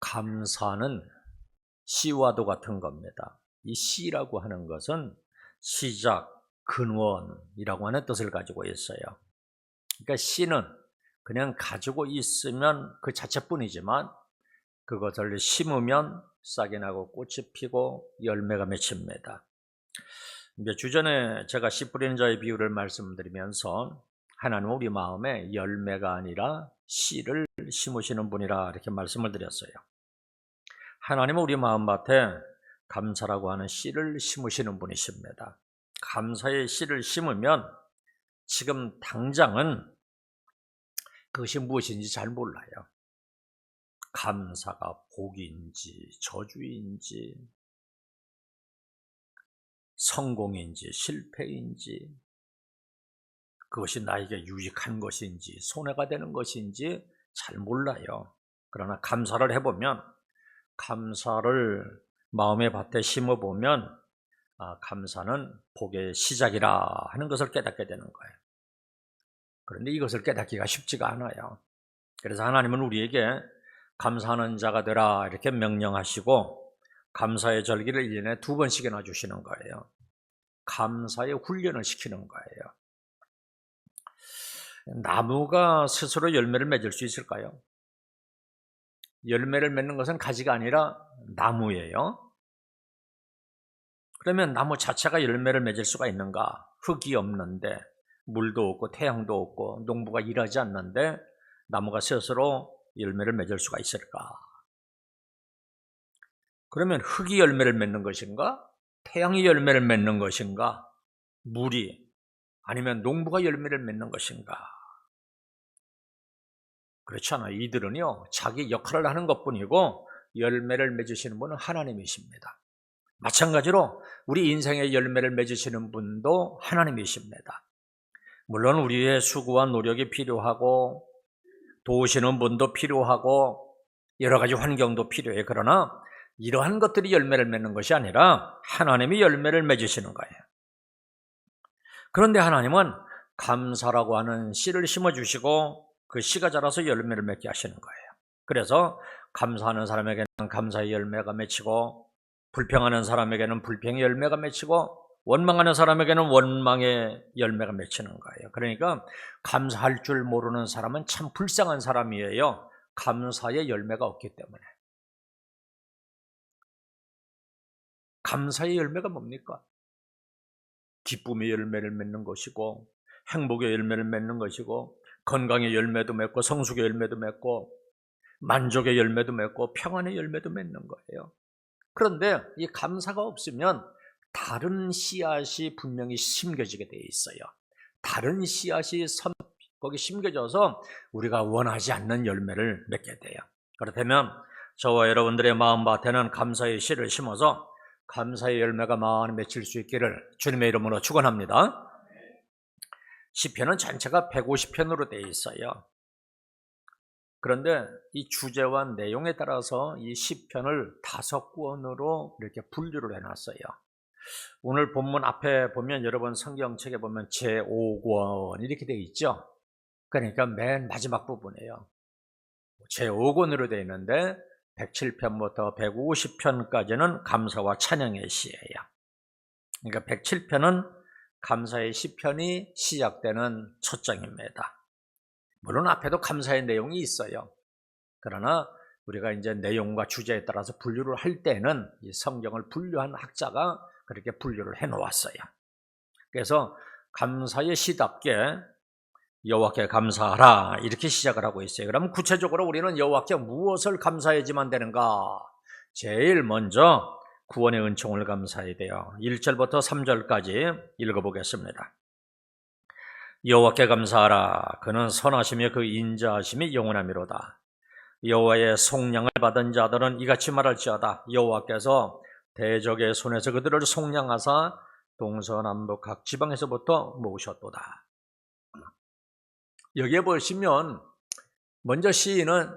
감사는 시와도 같은 겁니다. 이 시라고 하는 것은 시작, 근원이라고 하는 뜻을 가지고 있어요. 그러니까 씨는 그냥 가지고 있으면 그 자체뿐이지만 그것을 심으면 싹이 나고 꽃이 피고 열매가 맺힙니다. 이제 주전에 제가 씨 뿌리는 자의 비유를 말씀드리면서 하나님은 우리 마음에 열매가 아니라 씨를 심으시는 분이라 이렇게 말씀을 드렸어요. 하나님은 우리 마음밭에 감사라고 하는 씨를 심으시는 분이십니다. 감사의 씨를 심으면 지금 당장은 그것이 무엇인지 잘 몰라요. 감사가 복인지 저주인지 성공인지 실패인지 그것이 나에게 유익한 것인지 손해가 되는 것인지 잘 몰라요. 그러나 감사를 해보면 감사를 마음의 밭에 심어보면 감사는 복의 시작이라 하는 것을 깨닫게 되는 거예요. 그런데 이것을 깨닫기가 쉽지가 않아요. 그래서 하나님은 우리에게 감사하는 자가 되라 이렇게 명령하시고 감사의 절기를 1년에 2번씩이나 주시는 거예요. 감사의 훈련을 시키는 거예요. 나무가 스스로 열매를 맺을 수 있을까요? 열매를 맺는 것은 가지가 아니라 나무예요. 그러면 나무 자체가 열매를 맺을 수가 있는가? 흙이 없는데 물도 없고 태양도 없고 농부가 일하지 않는데 나무가 스스로 열매를 맺을 수가 있을까? 그러면 흙이 열매를 맺는 것인가? 태양이 열매를 맺는 것인가? 물이 아니면 농부가 열매를 맺는 것인가? 그렇지 않아요. 이들은요 자기 역할을 하는 것뿐이고 열매를 맺으시는 분은 하나님이십니다. 마찬가지로 우리 인생의 열매를 맺으시는 분도 하나님이십니다. 물론 우리의 수고와 노력이 필요하고 도우시는 분도 필요하고 여러 가지 환경도 필요해. 그러나 이러한 것들이 열매를 맺는 것이 아니라 하나님이 열매를 맺으시는 거예요. 그런데 하나님은 감사라고 하는 씨를 심어주시고 그 씨가 자라서 열매를 맺게 하시는 거예요. 그래서 감사하는 사람에게는 감사의 열매가 맺히고 불평하는 사람에게는 불평의 열매가 맺히고 원망하는 사람에게는 원망의 열매가 맺히는 거예요. 그러니까 감사할 줄 모르는 사람은 참 불쌍한 사람이에요. 감사의 열매가 없기 때문에. 감사의 열매가 뭡니까? 기쁨의 열매를 맺는 것이고 행복의 열매를 맺는 것이고 건강의 열매도 맺고 성숙의 열매도 맺고 만족의 열매도 맺고 평안의 열매도 맺는 거예요. 그런데 이 감사가 없으면 다른 씨앗이 분명히 심겨지게 되어 있어요. 다른 씨앗이 거기 심겨져서 우리가 원하지 않는 열매를 맺게 돼요. 그렇다면 저와 여러분들의 마음밭에는 감사의 씨를 심어서 감사의 열매가 많이 맺힐 수 있기를 주님의 이름으로 축원합니다. 시편은 전체가 150편으로 되어 있어요. 그런데 이 주제와 내용에 따라서 이 시편을 5권으로 이렇게 분류를 해놨어요. 오늘 본문 앞에 보면 여러분 성경책에 보면 제5권 이렇게 되어 있죠. 그러니까 맨 마지막 부분이에요. 제5권으로 되어 있는데 107편부터 150편까지는 감사와 찬양의 시예요. 그러니까 107편은 감사의 시편이 시작되는 첫 장입니다. 물론 앞에도 감사의 내용이 있어요. 그러나 우리가 이제 내용과 주제에 따라서 분류를 할 때는 이 성경을 분류한 학자가 그렇게 분류를 해 놓았어요. 그래서 감사의 시답게 여호와께 감사하라 이렇게 시작을 하고 있어요. 그럼 구체적으로 우리는 여호와께 무엇을 감사해야지만 되는가? 제일 먼저 구원의 은총을 감사해야 돼요. 1절부터 3절까지 읽어보겠습니다. 여호와께 감사하라. 그는 선하시며 그 인자하심이 영원하미로다. 여호와의 속량을 받은 자들은 이같이 말할지어다. 여호와께서 대적의 손에서 그들을 속량하사 동서남북 각 지방에서부터 모으셨도다. 여기에 보시면 먼저 시인은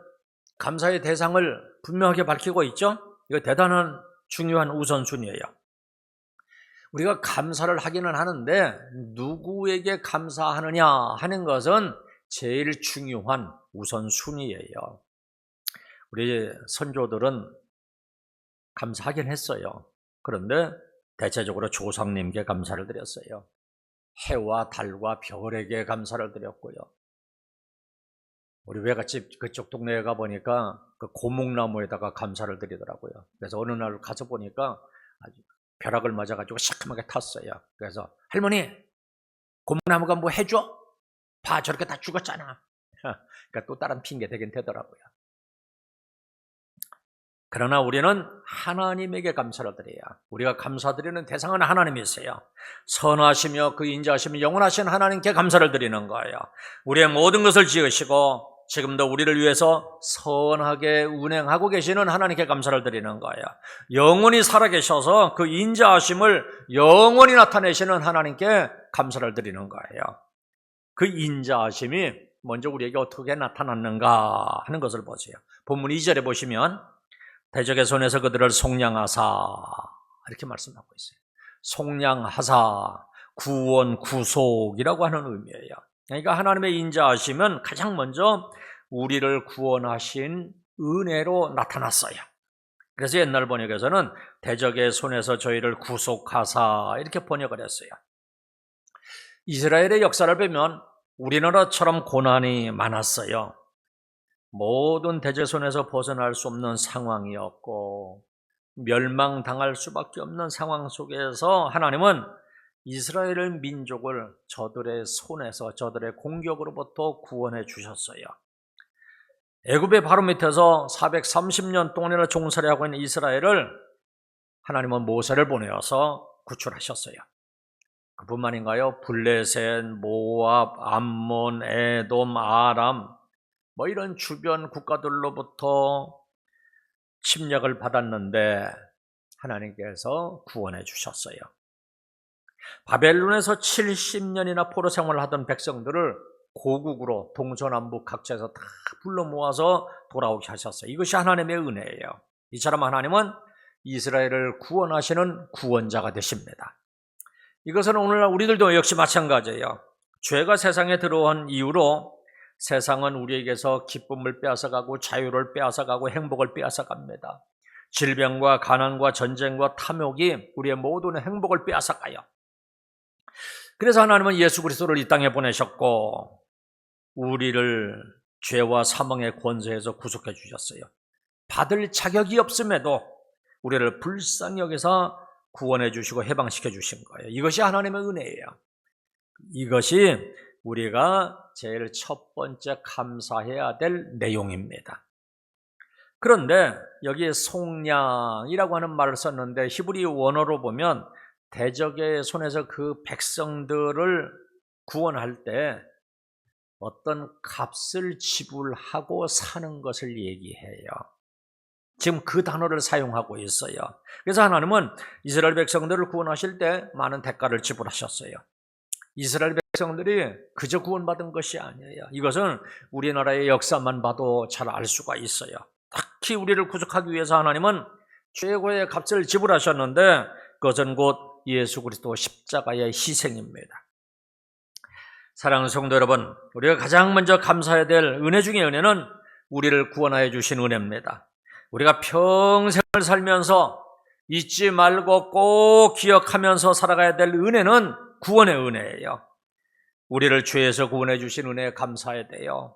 감사의 대상을 분명하게 밝히고 있죠. 이거 대단한 중요한 우선순위예요. 우리가 감사를 하기는 하는데 누구에게 감사하느냐 하는 것은 제일 중요한 우선순위예요. 우리 선조들은 감사하긴 했어요. 그런데 대체적으로 조상님께 감사를 드렸어요. 해와 달과 별에게 감사를 드렸고요. 우리 외갓집 그쪽 동네에 가보니까 그 고목나무에다가 감사를 드리더라고요. 그래서 어느 날 가서 보니까 아주 벼락을 맞아가지고 시커멓게 탔어요. 그래서 할머니, 고목나무가 뭐 해줘? 봐, 저렇게 다 죽었잖아. 그러니까 또 다른 핑계 되긴 되더라고요. 그러나 우리는 하나님에게 감사를 드려야, 우리가 감사드리는 대상은 하나님이세요. 선하시며 그 인자하시며 영원하신 하나님께 감사를 드리는 거예요. 우리의 모든 것을 지으시고 지금도 우리를 위해서 선하게 운행하고 계시는 하나님께 감사를 드리는 거예요. 영원히 살아계셔서 그 인자하심을 영원히 나타내시는 하나님께 감사를 드리는 거예요. 그 인자하심이 먼저 우리에게 어떻게 나타났는가 하는 것을 보세요. 본문 2절에 보시면 대적의 손에서 그들을 속량하사 이렇게 말씀하고 있어요. 속량하사, 구원, 구속이라고 하는 의미예요. 그러니까 하나님의 인자하심은 가장 먼저 우리를 구원하신 은혜로 나타났어요. 그래서 옛날 번역에서는 대적의 손에서 저희를 구속하사 이렇게 번역을 했어요. 이스라엘의 역사를 보면 우리나라처럼 고난이 많았어요. 모든 대적의 손에서 벗어날 수 없는 상황이었고 멸망당할 수밖에 없는 상황 속에서 하나님은 이스라엘 민족을 저들의 손에서, 저들의 공격으로부터 구원해 주셨어요. 애굽의 바로 밑에서 430년 동안이나 종살이 하고 있는 이스라엘을 하나님은 모세를 보내어서 구출하셨어요. 그뿐만인가요? 블레셋, 모압, 암몬, 에돔, 아람 뭐 이런 주변 국가들로부터 침략을 받았는데 하나님께서 구원해 주셨어요. 바벨론에서 70년이나 포로 생활을 하던 백성들을 고국으로 동서남북 각지에서 다 불러 모아서 돌아오게 하셨어요. 이것이 하나님의 은혜예요. 이처럼 하나님은 이스라엘을 구원하시는 구원자가 되십니다. 이것은 오늘날 우리들도 역시 마찬가지예요. 죄가 세상에 들어온 이후로 세상은 우리에게서 기쁨을 빼앗아가고 자유를 빼앗아가고 행복을 빼앗아갑니다. 질병과 가난과 전쟁과 탐욕이 우리의 모든 행복을 빼앗아가요. 그래서 하나님은 예수 그리스도를 이 땅에 보내셨고 우리를 죄와 사망의 권세에서 구속해 주셨어요. 받을 자격이 없음에도 우리를 불쌍히 여기서 구원해 주시고 해방시켜 주신 거예요. 이것이 하나님의 은혜예요. 이것이 우리가 제일 첫 번째 감사해야 될 내용입니다. 그런데 여기에 속량이라고 하는 말을 썼는데 히브리 원어로 보면 대적의 손에서 그 백성들을 구원할 때 어떤 값을 지불하고 사는 것을 얘기해요. 지금 그 단어를 사용하고 있어요. 그래서 하나님은 이스라엘 백성들을 구원하실 때 많은 대가를 지불하셨어요. 이스라엘 백성들이 그저 구원받은 것이 아니에요. 이것은 우리나라의 역사만 봐도 잘 알 수가 있어요. 특히 우리를 구속하기 위해서 하나님은 최고의 값을 지불하셨는데 그것은 곧 예수 그리스도 십자가의 희생입니다. 사랑하는 성도 여러분, 우리가 가장 먼저 감사해야 될 은혜 중의 은혜는 우리를 구원하여 주신 은혜입니다. 우리가 평생을 살면서 잊지 말고 꼭 기억하면서 살아가야 될 은혜는 구원의 은혜예요. 우리를 죄에서 구원해 주신 은혜에 감사해야 돼요.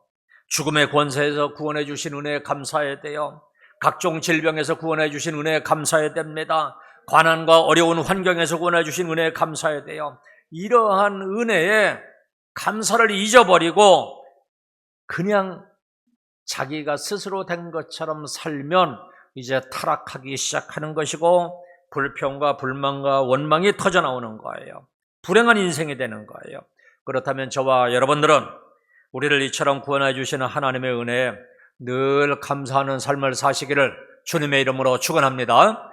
죽음의 권세에서 구원해 주신 은혜에 감사해야 돼요. 각종 질병에서 구원해 주신 은혜에 감사해야 됩니다. 고난과 어려운 환경에서 구원해 주신 은혜에 감사해야 돼요. 이러한 은혜에 감사를 잊어버리고 그냥 자기가 스스로 된 것처럼 살면 이제 타락하기 시작하는 것이고 불평과 불만과 원망이 터져나오는 거예요. 불행한 인생이 되는 거예요. 그렇다면 저와 여러분들은 우리를 이처럼 구원해 주시는 하나님의 은혜에 늘 감사하는 삶을 사시기를 주님의 이름으로 축원합니다.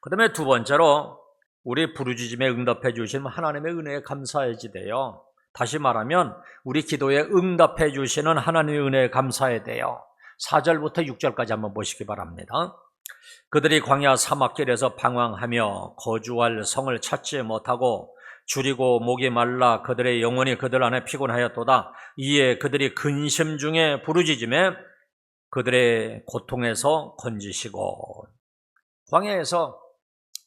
그 다음에 두 번째로 우리 부르짖음에 응답해 주신 하나님의 은혜에 감사해야 돼요. 다시 말하면 우리 기도에 응답해 주시는 하나님의 은혜에 감사해야 돼요. 4절부터 6절까지 한번 보시기 바랍니다. 그들이 광야 사막길에서 방황하며 거주할 성을 찾지 못하고 줄이고 목이 말라 그들의 영혼이 그들 안에 피곤하였도다. 이에 그들이 근심 중에 부르짖음에 그들의 고통에서 건지시고 광야에서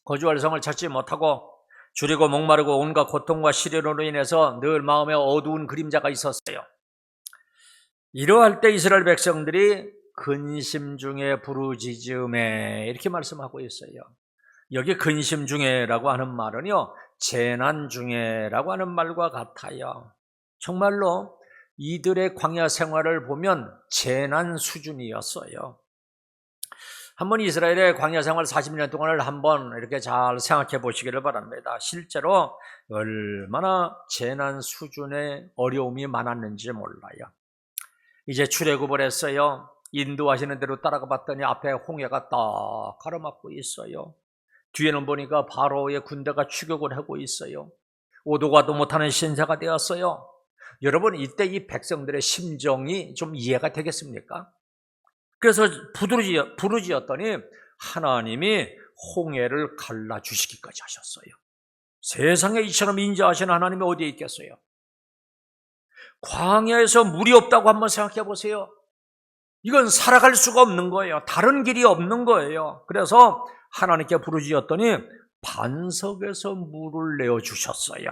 거주할 성을 찾지 못하고 줄이고 목마르고 온갖 고통과 시련으로 인해서 늘 마음에 어두운 그림자가 있었어요. 이러할 때 이스라엘 백성들이 근심 중에 부르짖음에 이렇게 말씀하고 있어요. 여기 근심 중에라고 하는 말은요, 재난 중에라고 하는 말과 같아요. 정말로 이들의 광야 생활을 보면 재난 수준이었어요. 한번 이스라엘의 광야 생활 40년 동안을 한번 이렇게 잘 생각해 보시기를 바랍니다. 실제로 얼마나 재난 수준의 어려움이 많았는지 몰라요. 이제 출애굽을 했어요. 인도하시는 대로 따라가 봤더니 앞에 홍해가 딱 가로막고 있어요. 뒤에는 보니까 바로의 군대가 추격을 하고 있어요. 오도 가도 못하는 신세가 되었어요. 여러분, 이때 이 백성들의 심정이 좀 이해가 되겠습니까? 그래서 부르짖었더니 하나님이 홍해를 갈라주시기까지 하셨어요. 세상에 이처럼 인자하신 하나님이 어디에 있겠어요? 광야에서 물이 없다고 한번 생각해 보세요. 이건 살아갈 수가 없는 거예요. 다른 길이 없는 거예요. 그래서 하나님께 부르짖었더니 반석에서 물을 내어주셨어요.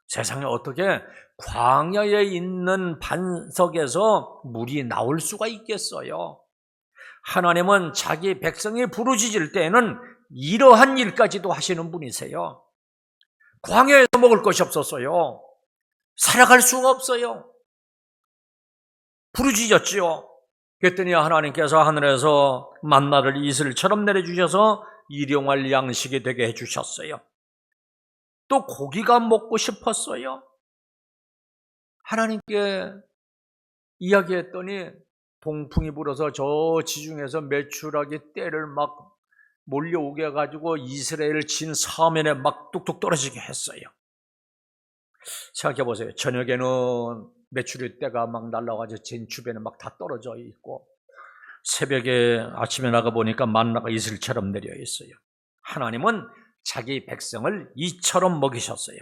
세상에 어떻게 광야에 있는 반석에서 물이 나올 수가 있겠어요? 하나님은 자기 백성이 부르짖을 때에는 이러한 일까지도 하시는 분이세요. 광야에서 먹을 것이 없었어요. 살아갈 수가 없어요. 부르짖었지요. 그랬더니 하나님께서 하늘에서 만나를 이슬처럼 내려주셔서 일용할 양식이 되게 해주셨어요. 또 고기가 먹고 싶었어요. 하나님께 이야기했더니 동풍이 불어서 저 지중해에서 메추라기 떼를 막 몰려오게 해가지고 이스라엘 진 사면에 막 뚝뚝 떨어지게 했어요. 생각해 보세요. 저녁에는 메추리 떼가 막 날라가서 진 주변에 막 다 떨어져 있고 새벽에 아침에 나가보니까 만나가 이슬처럼 내려 있어요. 하나님은 자기 백성을 이처럼 먹이셨어요.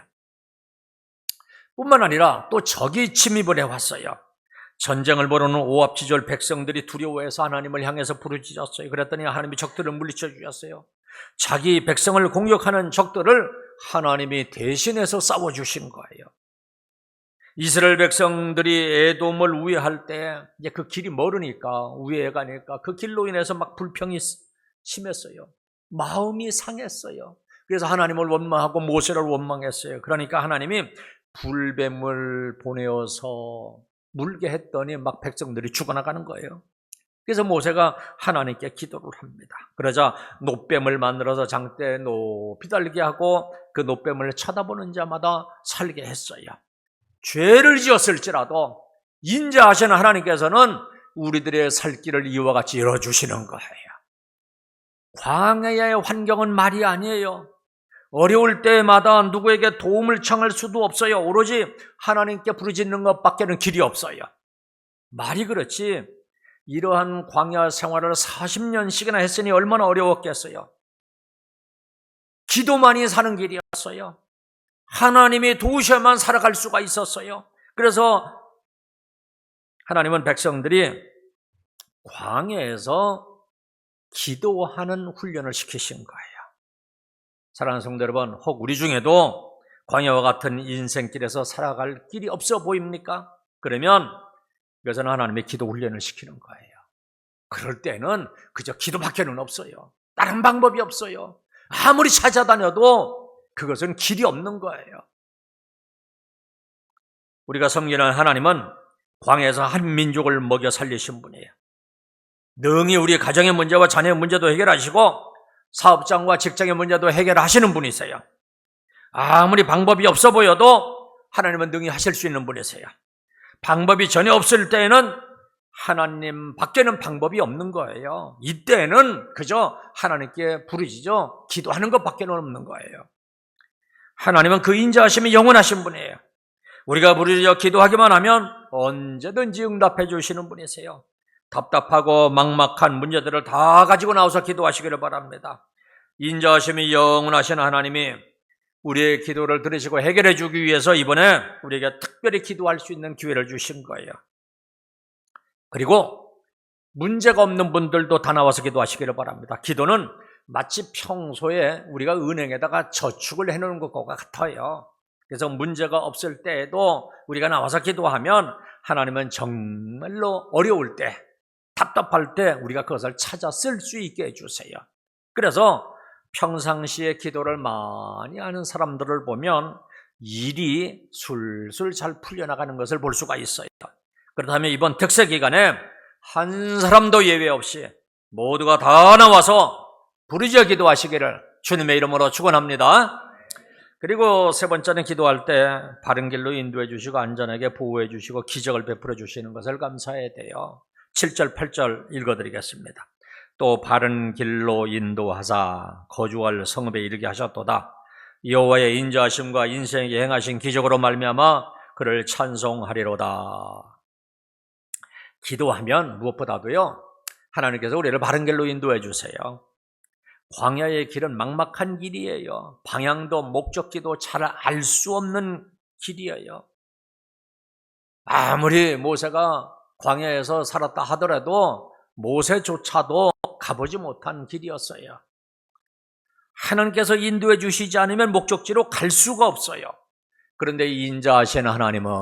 뿐만 아니라 또 적이 침입을 해왔어요. 전쟁을 벌이는 오합지졸 백성들이 두려워해서 하나님을 향해서 부르짖었어요. 그랬더니 하나님이 적들을 물리쳐 주셨어요. 자기 백성을 공격하는 적들을 하나님이 대신해서 싸워주신 거예요. 이스라엘 백성들이 에돔을 우회할 때 이제 그 길이 멀으니까 우회해 가니까 그 길로 인해서 막 불평이 심했어요. 마음이 상했어요. 그래서 하나님을 원망하고 모세를 원망했어요. 그러니까 하나님이 불뱀을 보내어서 물게 했더니 막 백성들이 죽어나가는 거예요. 그래서 모세가 하나님께 기도를 합니다. 그러자 놋뱀을 만들어서 장대에 높이 달게 하고 그 놋뱀을 쳐다보는 자마다 살게 했어요. 죄를 지었을지라도 인자하신 하나님께서는 우리들의 살 길을 이와 같이 열어주시는 거예요. 광야의 환경은 말이 아니에요. 어려울 때마다 누구에게 도움을 청할 수도 없어요. 오로지 하나님께 부르짖는 것밖에는 길이 없어요. 말이 그렇지 이러한 광야 생활을 40년씩이나 했으니 얼마나 어려웠겠어요. 기도만이 사는 길이었어요. 하나님이 도우셔야만 살아갈 수가 있었어요. 그래서 하나님은 백성들이 광야에서 기도하는 훈련을 시키신 거예요. 사랑하는 성도 여러분, 혹 우리 중에도 광야와 같은 인생길에서 살아갈 길이 없어 보입니까? 그러면 이것은 하나님의 기도 훈련을 시키는 거예요. 그럴 때는 그저 기도밖에는 없어요. 다른 방법이 없어요. 아무리 찾아다녀도 그것은 길이 없는 거예요. 우리가 섬기는 하나님은 광야에서 한 민족을 먹여 살리신 분이에요. 능히 우리 가정의 문제와 자녀의 문제도 해결하시고 사업장과 직장의 문제도 해결하시는 분이세요. 아무리 방법이 없어 보여도 하나님은 능히 하실 수 있는 분이세요. 방법이 전혀 없을 때에는 하나님 밖에는 방법이 없는 거예요. 이때는 그저 하나님께 부르짖어 기도하는 것밖에는 없는 거예요. 하나님은 그 인자하심이 영원하신 분이에요. 우리가 부르짖어 기도하기만 하면 언제든지 응답해 주시는 분이세요. 답답하고 막막한 문제들을 다 가지고 나와서 기도하시기를 바랍니다. 인자하심이 영원하신 하나님이 우리의 기도를 들으시고 해결해 주기 위해서 이번에 우리에게 특별히 기도할 수 있는 기회를 주신 거예요. 그리고 문제가 없는 분들도 다 나와서 기도하시기를 바랍니다. 기도는 마치 평소에 우리가 은행에다가 저축을 해놓은 것과 같아요. 그래서 문제가 없을 때에도 우리가 나와서 기도하면 하나님은 정말로 어려울 때, 답답할 때 우리가 그것을 찾아 쓸 수 있게 해주세요. 그래서 평상시에 기도를 많이 하는 사람들을 보면 일이 술술 잘 풀려나가는 것을 볼 수가 있어요. 그렇다면 이번 특세 기간에 한 사람도 예외 없이 모두가 다 나와서 부르짖어 기도하시기를 주님의 이름으로 축원합니다. 그리고 세 번째는 기도할 때 바른 길로 인도해 주시고 안전하게 보호해 주시고 기적을 베풀어 주시는 것을 감사해야 돼요. 7절 8절 읽어드리겠습니다. 또 바른 길로 인도하사 거주할 성읍에 이르게 하셨도다. 여호와의 인자하심과 인생에 행하신 기적으로 말미암아 그를 찬송하리로다. 기도하면 무엇보다도요, 하나님께서 우리를 바른 길로 인도해 주세요. 광야의 길은 막막한 길이에요. 방향도 목적지도 잘 알 수 없는 길이에요. 아무리 모세가 광야에서 살았다 하더라도 모세조차도 가보지 못한 길이었어요. 하나님께서 인도해 주시지 않으면 목적지로 갈 수가 없어요. 그런데 인자하신 하나님은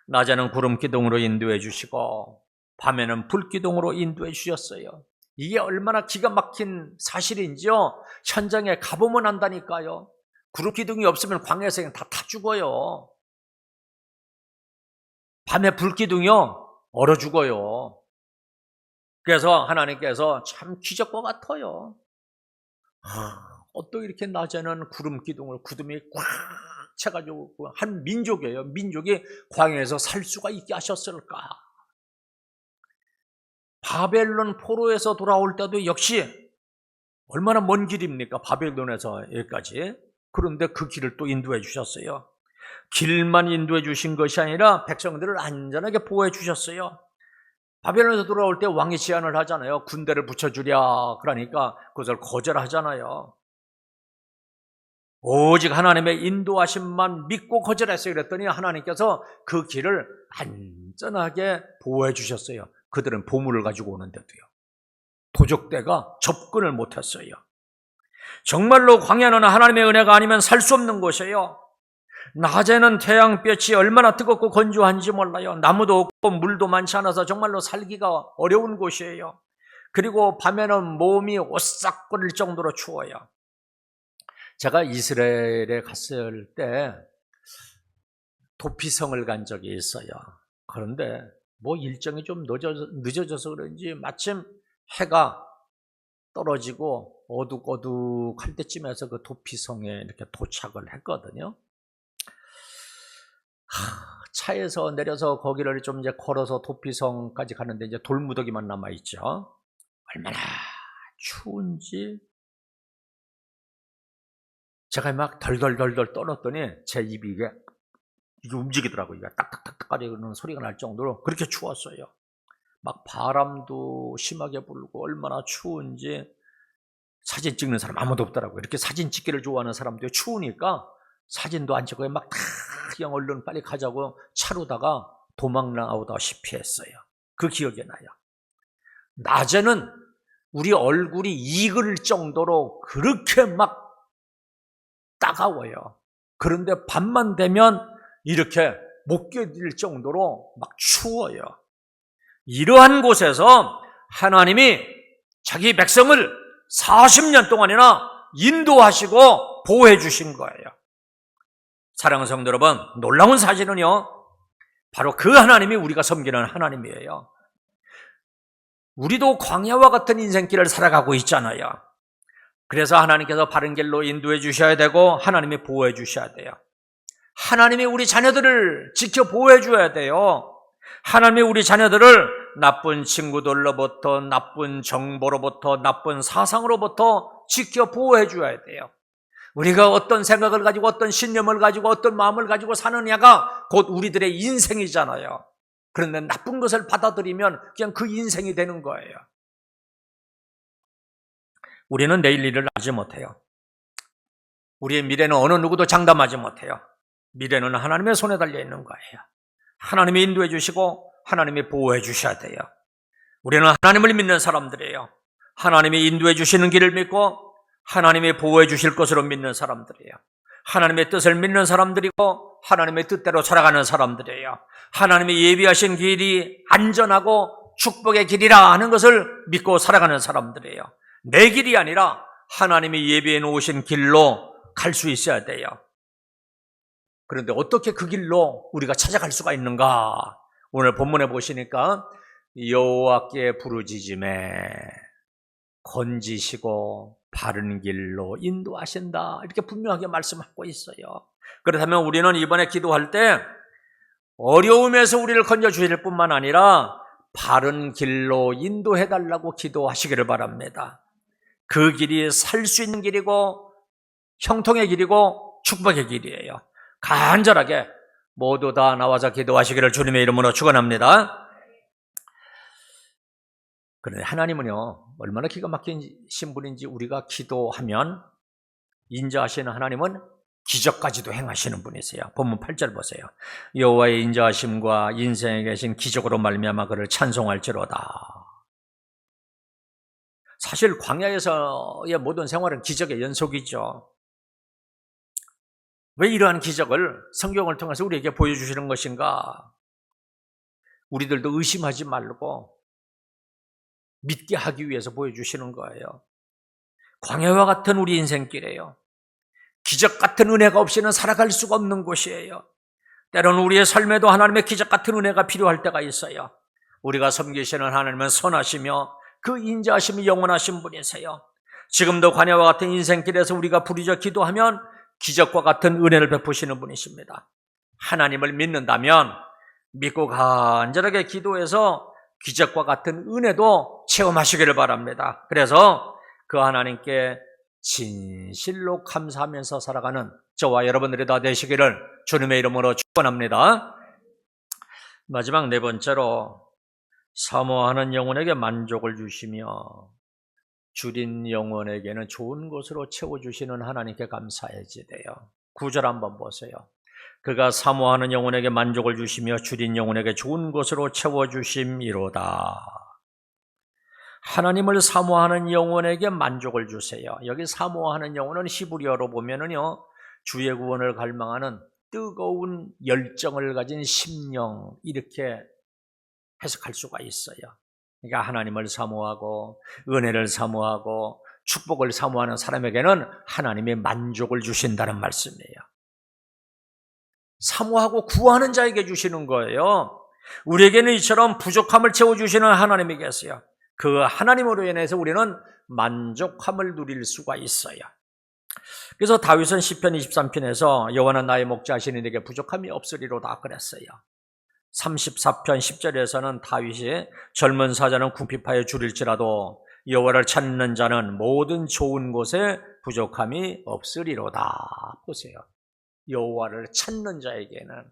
낮에는 구름 기둥으로 인도해 주시고 밤에는 불 기둥으로 인도해 주셨어요. 이게 얼마나 기가 막힌 사실인지요. 현장에 가보면 안다니까요. 구름 기둥이 없으면 광야에서 그냥 다 죽어요. 밤에 불 기둥이요, 얼어 죽어요. 그래서 하나님께서 참 기적과 같아요. 어떻게 이렇게 낮에는 구름 기둥을 구름이 꽉 채가지고 한 민족이에요. 민족이 광야에서 살 수가 있게 하셨을까? 바벨론 포로에서 돌아올 때도 역시 얼마나 먼 길입니까? 바벨론에서 여기까지. 그런데 그 길을 또 인도해 주셨어요. 길만 인도해 주신 것이 아니라 백성들을 안전하게 보호해 주셨어요. 바벨론에서 돌아올 때 왕이 제안을 하잖아요. 군대를 붙여주랴. 그러니까 그것을 거절하잖아요. 오직 하나님의 인도하심만 믿고 거절했어요. 그랬더니 하나님께서 그 길을 안전하게 보호해 주셨어요. 그들은 보물을 가지고 오는데도요. 도적대가 접근을 못했어요. 정말로 광야는 하나님의 은혜가 아니면 살 수 없는 곳이에요. 낮에는 태양볕이 얼마나 뜨겁고 건조한지 몰라요. 나무도 없고 물도 많지 않아서 정말로 살기가 어려운 곳이에요. 그리고 밤에는 몸이 오싹거릴 정도로 추워요. 제가 이스라엘에 갔을 때 도피성을 간 적이 있어요. 그런데 뭐 일정이 좀 늦어져서 그런지 마침 해가 떨어지고 어둑어둑할 때쯤에서 그 도피성에 이렇게 도착을 했거든요. 차에서 내려서 거기를 좀 이제 걸어서 도피성까지 가는데 이제 돌무더기만 남아있죠. 얼마나 추운지 제가 막 덜덜덜덜 떨었더니 제 입이 이게 움직이더라고요. 이게 딱딱딱딱 거리는 소리가 날 정도로 그렇게 추웠어요. 막 바람도 심하게 불고 얼마나 추운지 사진 찍는 사람 아무도 없더라고요. 이렇게 사진 찍기를 좋아하는 사람도 추우니까 사진도 안 찍고 막 다 그냥 얼른 빨리 가자고 차로다가 도망 나오다시피 했어요. 그 기억이 나요. 낮에는 우리 얼굴이 익을 정도로 그렇게 막 따가워요. 그런데 밤만 되면 이렇게 못 견딜 정도로 막 추워요. 이러한 곳에서 하나님이 자기 백성을 40년 동안이나 인도하시고 보호해 주신 거예요. 사랑하는 성도 여러분, 놀라운 사실은요, 바로 그 하나님이 우리가 섬기는 하나님이에요. 우리도 광야와 같은 인생길을 살아가고 있잖아요. 그래서 하나님께서 바른 길로 인도해 주셔야 되고 하나님이 보호해 주셔야 돼요. 하나님이 우리 자녀들을 지켜 보호해 줘야 돼요. 하나님이 우리 자녀들을 나쁜 친구들로부터, 나쁜 정보로부터, 나쁜 사상으로부터 지켜 보호해 줘야 돼요. 우리가 어떤 생각을 가지고 어떤 신념을 가지고 어떤 마음을 가지고 사느냐가 곧 우리들의 인생이잖아요. 그런데 나쁜 것을 받아들이면 그냥 그 인생이 되는 거예요. 우리는 내일 일을 알지 못해요. 우리의 미래는 어느 누구도 장담하지 못해요. 미래는 하나님의 손에 달려 있는 거예요. 하나님이 인도해 주시고 하나님이 보호해 주셔야 돼요. 우리는 하나님을 믿는 사람들이에요. 하나님이 인도해 주시는 길을 믿고 하나님이 보호해 주실 것으로 믿는 사람들이에요. 하나님의 뜻을 믿는 사람들이고 하나님의 뜻대로 살아가는 사람들이에요. 하나님이 예비하신 길이 안전하고 축복의 길이라 하는 것을 믿고 살아가는 사람들이에요. 내 길이 아니라 하나님이 예비해 놓으신 길로 갈 수 있어야 돼요. 그런데 어떻게 그 길로 우리가 찾아갈 수가 있는가? 오늘 본문에 보시니까 여호와께 부르짖음에 건지시고 바른 길로 인도하신다, 이렇게 분명하게 말씀하고 있어요. 그렇다면 우리는 이번에 기도할 때 어려움에서 우리를 건져주실 뿐만 아니라 바른 길로 인도해달라고 기도하시기를 바랍니다. 그 길이 살 수 있는 길이고 형통의 길이고 축복의 길이에요. 간절하게 모두 다 나와서 기도하시기를 주님의 이름으로 축원합니다. 그런데 하나님은요, 얼마나 기가 막히신 분인지 우리가 기도하면 인자하시는 하나님은 기적까지도 행하시는 분이세요. 본문 8절 보세요. 여호와의 인자하심과 인생에 계신 기적으로 말미암아 그를 찬송할지로다. 사실 광야에서의 모든 생활은 기적의 연속이죠. 왜 이러한 기적을 성경을 통해서 우리에게 보여주시는 것인가? 우리들도 의심하지 말고 믿게 하기 위해서 보여주시는 거예요. 광야와 같은 우리 인생길이에요. 기적 같은 은혜가 없이는 살아갈 수가 없는 곳이에요. 때로는 우리의 삶에도 하나님의 기적 같은 은혜가 필요할 때가 있어요. 우리가 섬기시는 하나님은 선하시며 그 인자하심이 영원하신 분이세요. 지금도 광야와 같은 인생길에서 우리가 부르짖어 기도하면 기적과 같은 은혜를 베푸시는 분이십니다. 하나님을 믿는다면 믿고 간절하게 기도해서 기적과 같은 은혜도 체험하시기를 바랍니다. 그래서 그 하나님께 진실로 감사하면서 살아가는 저와 여러분들이 다 되시기를 주님의 이름으로 축원합니다. 마지막 네 번째로, 사모하는 영혼에게 만족을 주시며 줄인 영혼에게는 좋은 것으로 채워주시는 하나님께 감사해야 돼요. 9절 한번 보세요. 그가 사모하는 영혼에게 만족을 주시며 줄인 영혼에게 좋은 것으로 채워주심이로다. 하나님을 사모하는 영혼에게 만족을 주세요. 여기 사모하는 영혼은 히브리어로 보면은요, 주의 구원을 갈망하는 뜨거운 열정을 가진 심령, 이렇게 해석할 수가 있어요. 그러니까 하나님을 사모하고 은혜를 사모하고 축복을 사모하는 사람에게는 하나님이 만족을 주신다는 말씀이에요. 사모하고 구하는 자에게 주시는 거예요. 우리에게는 이처럼 부족함을 채워주시는 하나님이 계세요. 그 하나님으로 인해서 우리는 만족함을 누릴 수가 있어요. 그래서 다윗은 시편 23편에서 여호와는 나의 목자시니 내게 부족함이 없으리로다 그랬어요. 34편 10절에서는 다윗이 젊은 사자는 궁핍하여 줄일지라도 여호와를 찾는 자는 모든 좋은 곳에 부족함이 없으리로다. 보세요. 여호와를 찾는 자에게는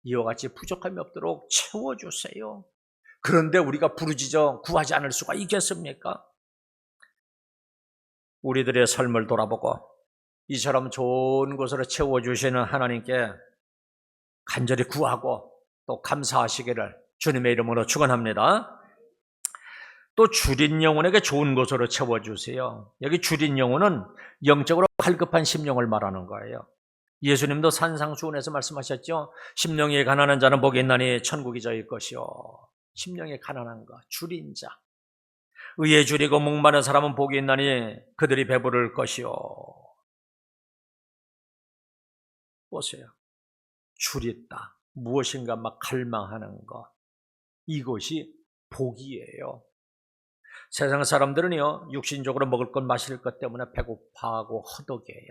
이와 같이 부족함이 없도록 채워주세요. 그런데 우리가 부르짖어 구하지 않을 수가 있겠습니까? 우리들의 삶을 돌아보고 이처럼 좋은 것으로 채워주시는 하나님께 간절히 구하고 또 감사하시기를 주님의 이름으로 축원합니다. 또 줄인 영혼에게 좋은 것으로 채워주세요. 여기 줄인 영혼은 영적으로 갈급한 심령을 말하는 거예요. 예수님도 산상수훈에서 말씀하셨죠. 심령이 가난한 자는 복이 있나니 천국이 저일 것이요. 심령이 가난한 것, 줄인 자. 의에 줄이고 목마른 사람은 복이 있나니 그들이 배부를 것이요. 보세요. 줄였다. 무엇인가 막 갈망하는 것. 이것이 복이에요. 세상 사람들은요, 육신적으로 먹을 것 마실 것 때문에 배고파하고 허덕여요.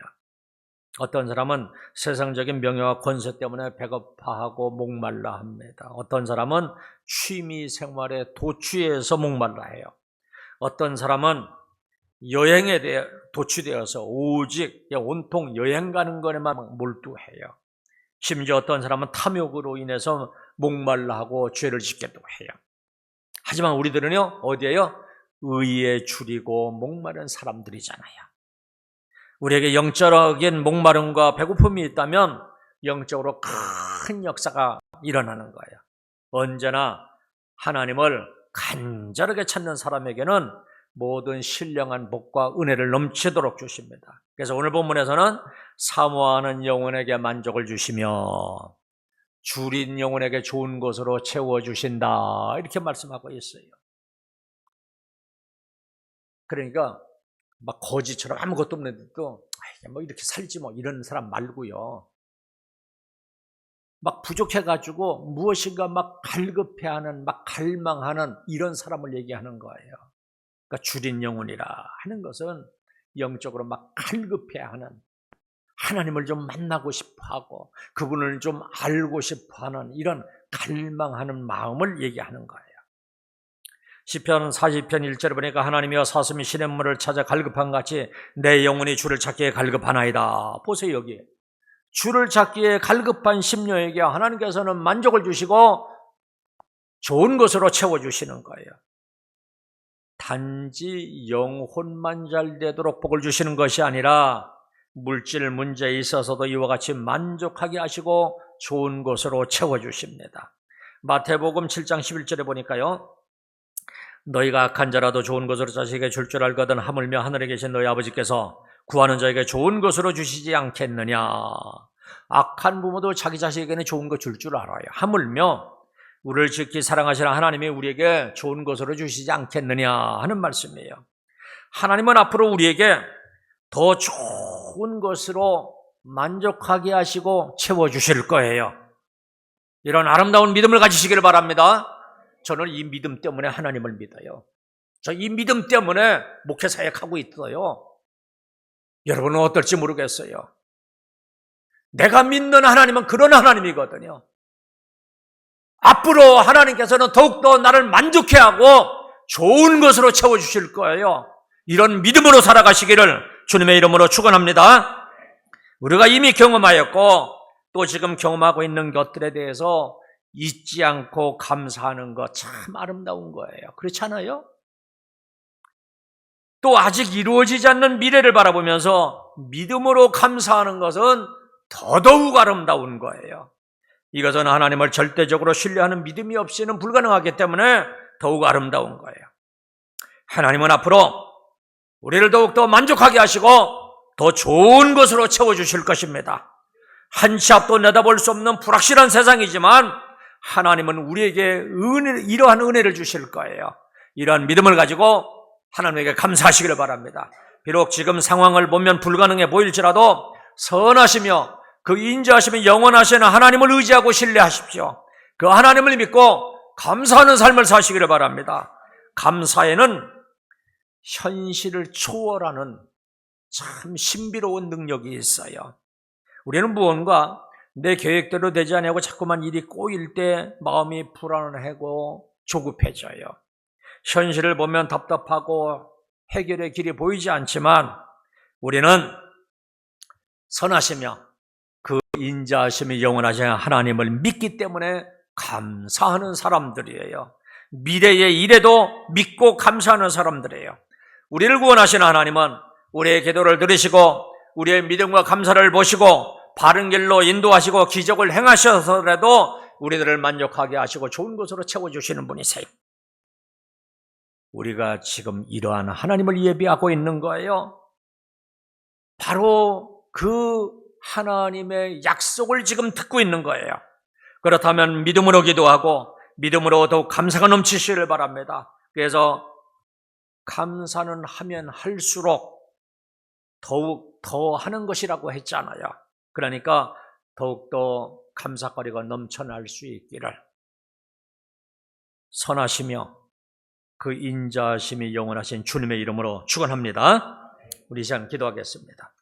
어떤 사람은 세상적인 명예와 권세 때문에 배고파하고 목말라 합니다. 어떤 사람은 취미 생활에 도취해서 목말라 해요. 어떤 사람은 여행에 대해 도취되어서 오직 온통 여행 가는 것에만 몰두해요. 심지어 어떤 사람은 탐욕으로 인해서 목말라 하고 죄를 짓기도 해요. 하지만 우리들은요, 어디에요? 의에 줄이고 목마른 사람들이잖아요. 우리에게 영적인 목마름과 배고픔이 있다면 영적으로 큰 역사가 일어나는 거예요. 언제나 하나님을 간절하게 찾는 사람에게는 모든 신령한 복과 은혜를 넘치도록 주십니다. 그래서 오늘 본문에서는 사모하는 영혼에게 만족을 주시며 줄인 영혼에게 좋은 것으로 채워주신다, 이렇게 말씀하고 있어요. 그러니까 막 거지처럼 아무것도 없는데도 뭐 이렇게 살지 뭐 이런 사람 말고요, 막 부족해가지고 무엇인가 막 갈급해하는, 막 갈망하는 이런 사람을 얘기하는 거예요. 그러니까 줄인 영혼이라 하는 것은 영적으로 막 갈급해하는, 하나님을 좀 만나고 싶어하고 그분을 좀 알고 싶어하는 이런 갈망하는 마음을 얘기하는 거예요. 시편 40편 1절에 보니까 하나님이여 사슴이 시냇물을 찾아 갈급한 같이 내 영혼이 주를 찾기에 갈급하나이다. 보세요, 여기 주를 찾기에 갈급한 심령에게 하나님께서는 만족을 주시고 좋은 것으로 채워주시는 거예요. 단지 영혼만 잘 되도록 복을 주시는 것이 아니라 물질 문제에 있어서도 이와 같이 만족하게 하시고 좋은 것으로 채워주십니다. 마태복음 7장 11절에 보니까요, 너희가 악한 자라도 좋은 것으로 자식에게 줄 줄 알거든 하물며 하늘에 계신 너희 아버지께서 구하는 자에게 좋은 것으로 주시지 않겠느냐. 악한 부모도 자기 자식에게는 좋은 거 줄 줄 알아요. 하물며 우리를 지키 사랑하시는 하나님이 우리에게 좋은 것으로 주시지 않겠느냐 하는 말씀이에요. 하나님은 앞으로 우리에게 더 좋은 것으로 만족하게 하시고 채워주실 거예요. 이런 아름다운 믿음을 가지시길 바랍니다. 저는 이 믿음 때문에 하나님을 믿어요. 저 이 믿음 때문에 목회 사역하고 있어요. 여러분은 어떨지 모르겠어요. 내가 믿는 하나님은 그런 하나님이거든요. 앞으로 하나님께서는 더욱더 나를 만족해 하고 좋은 것으로 채워주실 거예요. 이런 믿음으로 살아가시기를 주님의 이름으로 축원합니다. 우리가 이미 경험하였고 또 지금 경험하고 있는 것들에 대해서 잊지 않고 감사하는 것 참 아름다운 거예요. 그렇지 않아요? 또 아직 이루어지지 않는 미래를 바라보면서 믿음으로 감사하는 것은 더더욱 아름다운 거예요. 이것은 하나님을 절대적으로 신뢰하는 믿음이 없이는 불가능하기 때문에 더욱 아름다운 거예요. 하나님은 앞으로 우리를 더욱더 만족하게 하시고 더 좋은 것으로 채워주실 것입니다. 한 치 앞도 내다볼 수 없는 불확실한 세상이지만 하나님은 우리에게 이러한 은혜를 주실 거예요. 이러한 믿음을 가지고 하나님에게 감사하시기를 바랍니다. 비록 지금 상황을 보면 불가능해 보일지라도 선하시며 그 인자하심이 영원하신 하나님을 의지하고 신뢰하십시오. 그 하나님을 믿고 감사하는 삶을 사시기를 바랍니다. 감사에는 현실을 초월하는 참 신비로운 능력이 있어요. 우리는 무언가 내 계획대로 되지 않고 자꾸만 일이 꼬일 때 마음이 불안하고 조급해져요. 현실을 보면 답답하고 해결의 길이 보이지 않지만 우리는 선하시며 그 인자하심이 영원하신 하나님을 믿기 때문에 감사하는 사람들이에요. 미래의 일에도 믿고 감사하는 사람들이에요. 우리를 구원하시는 하나님은 우리의 기도를 들으시고 우리의 믿음과 감사를 보시고 바른 길로 인도하시고 기적을 행하셔서라도 우리들을 만족하게 하시고 좋은 것으로 채워주시는 분이세요. 우리가 지금 이러한 하나님을 예비하고 있는 거예요. 바로 그 하나님의 약속을 지금 듣고 있는 거예요. 그렇다면 믿음으로 기도하고 믿음으로 더욱 감사가 넘치시기를 바랍니다. 그래서 감사는 하면 할수록 더욱 더 하는 것이라고 했잖아요. 그러니까 더욱더 감사거리가 넘쳐날 수 있기를, 선하시며 그 인자하심이 영원하신 주님의 이름으로 축원합니다. 우리 이 시간 기도하겠습니다.